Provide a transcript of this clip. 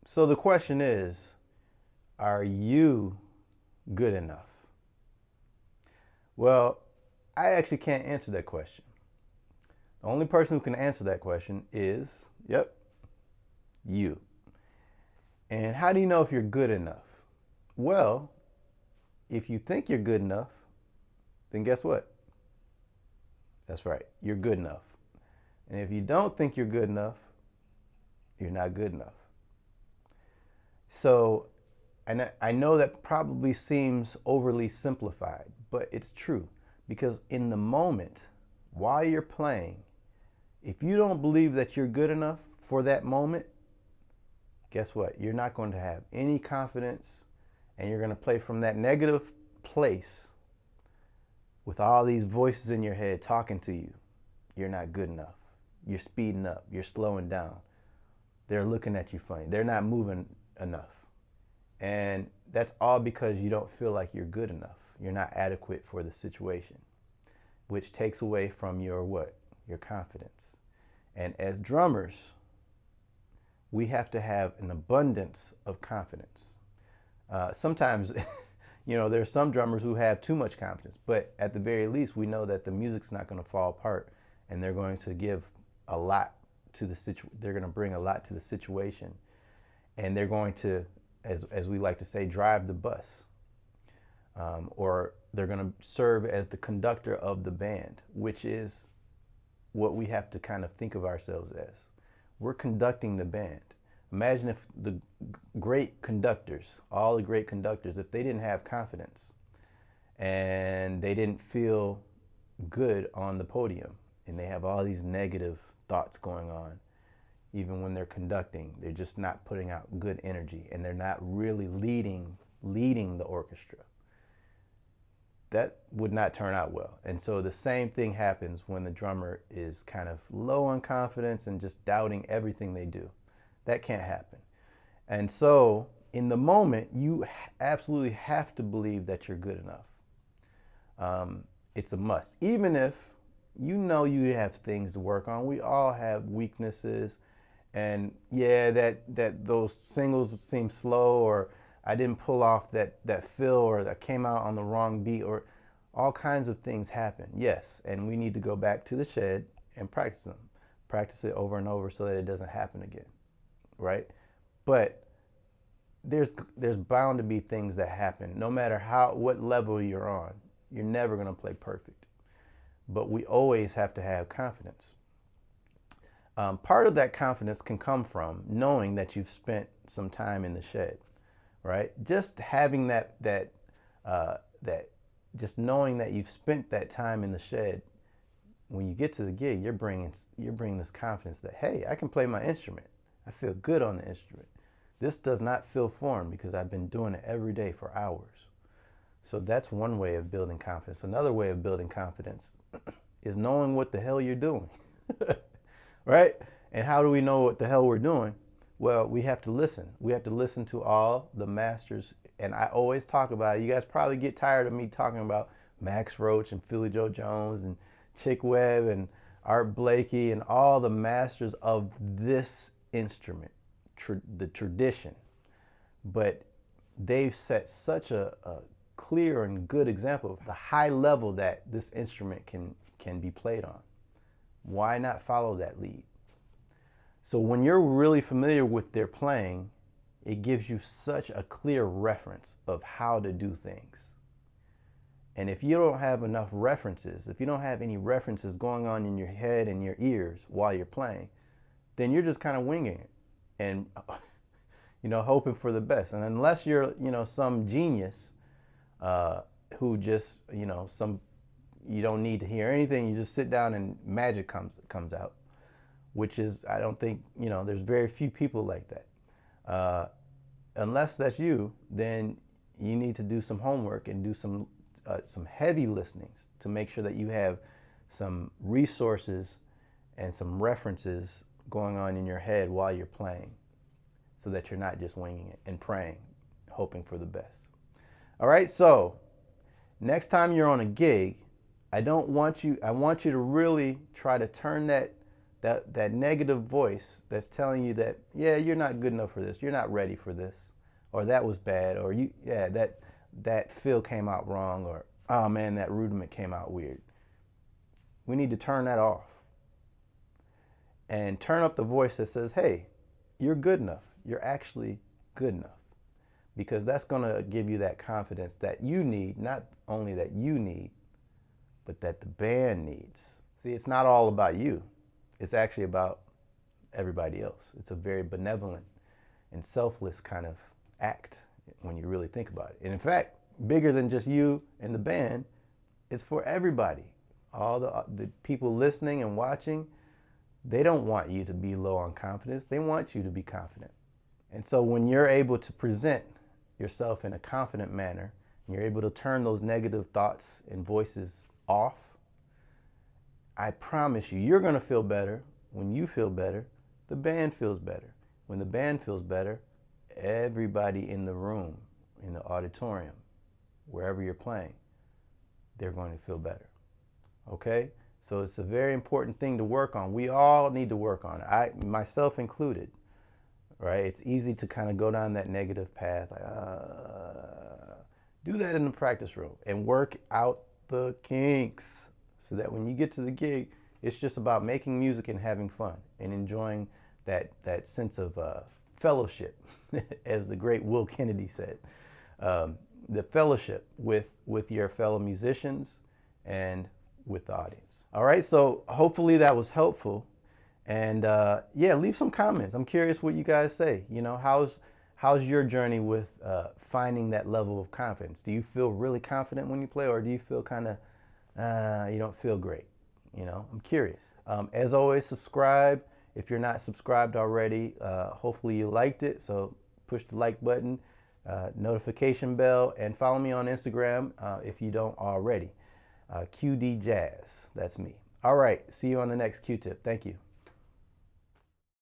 So the question is, are you good enough? Well, I actually can't answer that question. The only person who can answer that question is, yep, you. And how do you know if you're good enough? Well, if you think you're good enough, then guess what? That's right, you're good enough. And if you don't think you're good enough, you're not good enough. So, and I know that probably seems overly simplified, but it's true. Because in the moment, while you're playing, if you don't believe that you're good enough for that moment, guess what? You're not going to have any confidence, and you're going to play from that negative place with all these voices in your head talking to you. You're not good enough. You're speeding up. You're slowing down. They're looking at you funny. They're not moving enough. And that's all because you don't feel like you're good enough. You're not adequate for the situation, which takes away from your what? Your confidence. And as drummers, we have to have an abundance of confidence. Sometimes, there's some drummers who have too much confidence, but at the very least, we know that the music's not going to fall apart, and they're going to give a lot to the they're going to bring a lot to the situation, and they're going to, as we like to say, drive the bus, or they're going to serve as the conductor of the band, which is what we have to kind of think of ourselves as. We're conducting the band. Imagine if the great conductors, all the great conductors, if they didn't have confidence and they didn't feel good on the podium, and they have all these negative thoughts going on, even when they're conducting, they're just not putting out good energy, and they're not really leading the orchestra. That would not turn out well. And so the same thing happens when the drummer is kind of low on confidence and just doubting everything they do. That can't happen. And so in the moment, you absolutely have to believe that you're good enough. It's a must. Even if you know you have things to work on. We all have weaknesses. And yeah, that those singles seem slow, or I didn't pull off that fill, or that came out on the wrong beat, or all kinds of things happen. Yes, and we need to go back to the shed and practice them. Practice it over and over so that it doesn't happen again. Right? But there's bound to be things that happen. No matter what level you're on, you're never going to play perfect. But we always have to have confidence. Part of that confidence can come from knowing that you've spent some time in the shed, right? Just having that just knowing that you've spent that time in the shed. When you get to the gig, you're bringing this confidence that, hey, I can play my instrument. I feel good on the instrument. This does not feel foreign because I've been doing it every day for hours. So that's one way of building confidence. Another way of building confidence is knowing what the hell you're doing, right? And how do we know what the hell we're doing? Well, we have to listen. We have to listen to all the masters. And I always talk about it. You guys probably get tired of me talking about Max Roach and Philly Joe Jones and Chick Webb and Art Blakey and all the masters of this instrument, the tradition. But they've set such a clear and good example of the high level that this instrument can be played on. Why not follow that lead? So when you're really familiar with their playing, it gives you such a clear reference of how to do things. And if you don't have enough references, if you don't have any references going on in your head and your ears while you're playing, then you're just kind of winging it and hoping for the best. And unless you're some genius who just you don't need to hear anything, you just sit down and magic comes out, which is, I don't think, there's very few people like that. Unless that's you, then you need to do some homework and do some heavy listenings to make sure that you have some resources and some references going on in your head while you're playing, so that you're not just winging it and praying, hoping for the best. All right, so next time you're on a gig, I want you to really try to turn that that negative voice that's telling you that, yeah, you're not good enough for this, you're not ready for this, or that was bad, or that fill came out wrong, or oh man, that rudiment came out weird. We need to turn that off and turn up the voice that says, hey, you're good enough. You're actually good enough. Because that's going to give you that confidence that you need, not only that you need, but that the band needs. See, it's not all about you. It's actually about everybody else. It's a very benevolent and selfless kind of act when you really think about it. And in fact, bigger than just you and the band, it's for everybody. All the people listening and watching, they don't want you to be low on confidence. They want you to be confident. And so when you're able to present yourself in a confident manner, and you're able to turn those negative thoughts and voices off, I promise you, you're going to feel better. When you feel better, the band feels better. When the band feels better, everybody in the room, in the auditorium, wherever you're playing, they're going to feel better. Okay? So it's a very important thing to work on. We all need to work on it, myself included. Right? It's easy to kind of go down that negative path. Like, do that in the practice room and work out the kinks so that when you get to the gig, it's just about making music and having fun and enjoying that sense of fellowship, as the great Will Kennedy said. The fellowship with your fellow musicians and with the audience. All right, so hopefully that was helpful. And yeah, leave some comments. I'm curious what you guys say. You know, how's your journey with finding that level of confidence? Do you feel really confident when you play, or do you feel kind of you don't feel great? You know, I'm curious. As always, subscribe if you're not subscribed already. Hopefully you liked it, so push the like button, notification bell, and follow me on Instagram if you don't already. QD Jazz, that's me. All right, see you on the next Q-tip. Thank you.